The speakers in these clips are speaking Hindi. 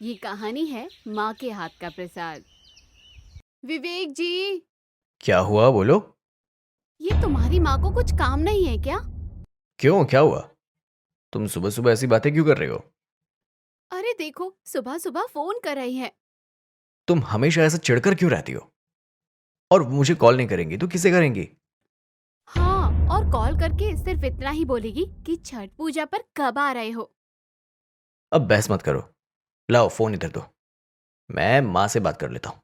ये कहानी है माँ के हाथ का प्रसाद। विवेक जी, क्या हुआ बोलो। ये तुम्हारी माँ को कुछ काम नहीं है क्या? क्यों, क्या हुआ? तुम सुबह सुबह ऐसी बातें क्यों कर रही हो? अरे देखो, सुबह सुबह फोन कर रही है। तुम हमेशा ऐसा चिढ़कर क्यों रहती हो? और मुझे कॉल नहीं करेंगी तो किसे करेंगी? हाँ, और कॉल करके सिर्फ इतना ही बोलेगी कि छठ पूजा पर कब आ रहे हो। अब बहस मत करो। लाओ फोन इधर दो। मैं माँ से बात कर लेता हूँ।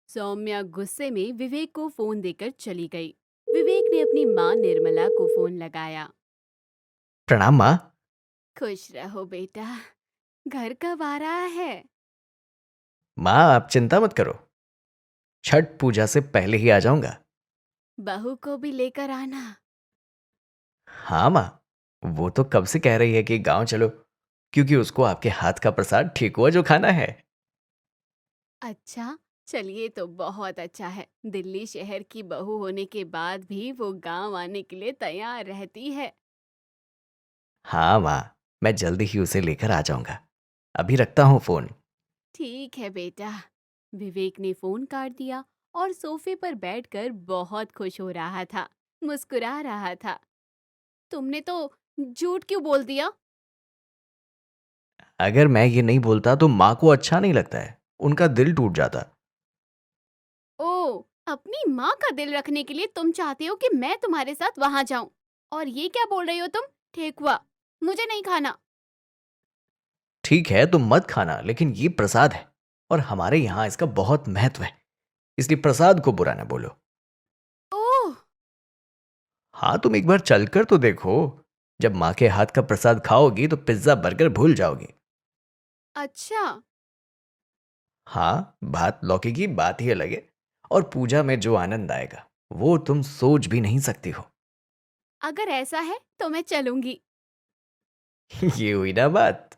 सौम्या गुस्से में विवेक को फोन देकर चली गई। विवेक ने अपनी माँ निर्मला को फोन लगाया। प्रणाम माँ। खुश रहो बेटा, घर कब आ रहा है? माँ आप चिंता मत करो, छठ पूजा से पहले ही आ जाऊंगा। बहू को भी लेकर आना। हाँ माँ, वो तो कब से कह रही है कि गांव चलो, क्योंकि उसको आपके हाथ का प्रसाद ठेकुआ जो खाना है। अच्छा, चलिए तो बहुत अच्छा है। दिल्ली शहर की बहू होने के बाद भी वो गांव आने के लिए तैयार रहती है। हाँ माँ, मैं जल्दी ही उसे लेकर आ जाऊंगा। अभी रखता हूँ फोन। ठीक है बेटा। विवेक ने फोन काट दिया और सोफे पर बैठकर बहुत खुश हो रहा था, मुस्कुरा रहा था। तुमने तो झूठ क्यों बोल दिया? अगर मैं ये नहीं बोलता तो माँ को अच्छा नहीं लगता है, उनका दिल टूट जाता। ओ, अपनी माँ का दिल रखने के लिए तुम चाहते हो कि मैं तुम्हारे साथ वहां जाऊं? और ये क्या बोल रही हो तुम? ठेकुआ मुझे नहीं खाना। ठीक है तुम मत खाना, लेकिन ये प्रसाद है और हमारे यहाँ इसका बहुत महत्व है, इसलिए प्रसाद को बुरा ना बोलो। ओह, हाँ तुम एक बार चलकर तो देखो, जब माँ के हाथ का प्रसाद खाओगी तो पिज्जा बर्गर भूल जाओगी। अच्छा। हाँ, भात लौकी की बात ही अलग है, और पूजा में जो आनंद आएगा वो तुम सोच भी नहीं सकती हो। अगर ऐसा है तो मैं चलूंगी। ये हुई ना बात।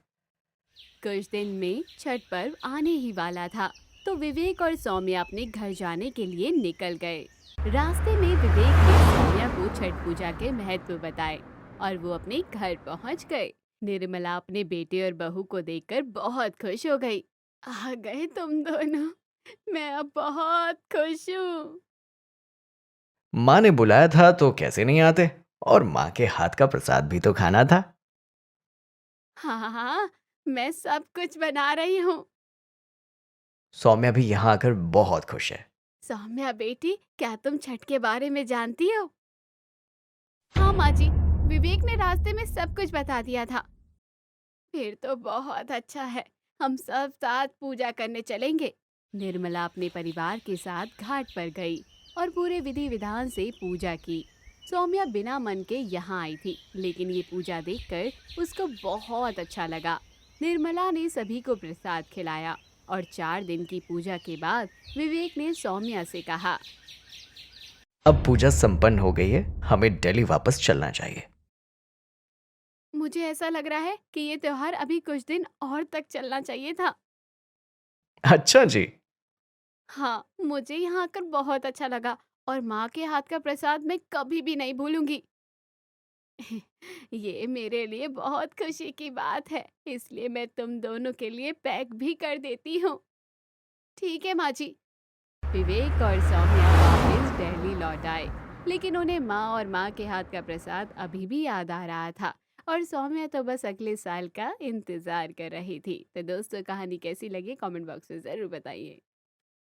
कुछ दिन में छठ पर्व आने ही वाला था, तो विवेक और सौम्या अपने घर जाने के लिए निकल गए। रास्ते में विवेक ने सौम्या को छठ पूजा के महत्व बताए और वो अपने घर पहुंच गए। निर्मला अपने बेटे और बहू को देखकर बहुत खुश हो गई। आ गए तुम दोनों, मैं अब बहुत खुश हूँ। माँ ने बुलाया था तो कैसे नहीं आते, और माँ के हाथ का प्रसाद भी तो खाना था। हाँ हाँ हाँ, मैं सब कुछ बना रही हूँ। सौम्या भी यहाँ आकर बहुत खुश है। सौम्या बेटी, क्या तुम छठ के बारे में जानती हो? हाँ माँ जी, विवेक ने रास्ते में सब कुछ बता दिया था। फिर तो बहुत अच्छा है, हम सब साथ पूजा करने चलेंगे। निर्मला अपने परिवार के साथ घाट पर गई और पूरे विधि विधान से पूजा की। सौम्या बिना मन के यहाँ आई थी, लेकिन ये पूजा देखकर उसको बहुत अच्छा लगा। निर्मला ने सभी को प्रसाद खिलाया और 4 दिन की पूजा के बाद विवेक ने सौम्या से कहा, अब पूजा संपन्न हो गई है, हमें दिल्ली वापस चलना चाहिए। मुझे ऐसा लग रहा है कि ये त्योहार अभी कुछ दिन और तक चलना चाहिए था। अच्छा जी। हाँ, मुझे यहाँ आकर बहुत अच्छा लगा और माँ के हाथ का प्रसाद मैं कभी भी नहीं भूलूंगी। ये मेरे लिए बहुत खुशी की बात है, इसलिए मैं तुम दोनों के लिए पैक भी कर देती हूँ। ठीक है माँ जी। विवेक और सौम्या वापस दिल्ली लौट आए, लेकिन उन्हें माँ और माँ के हाथ का प्रसाद अभी भी याद आ रहा था। और सौम्या तो बस अगले साल का इंतजार कर रही थी। तो दोस्तों, कहानी कैसी लगी कमेंट बॉक्स में जरूर बताइए।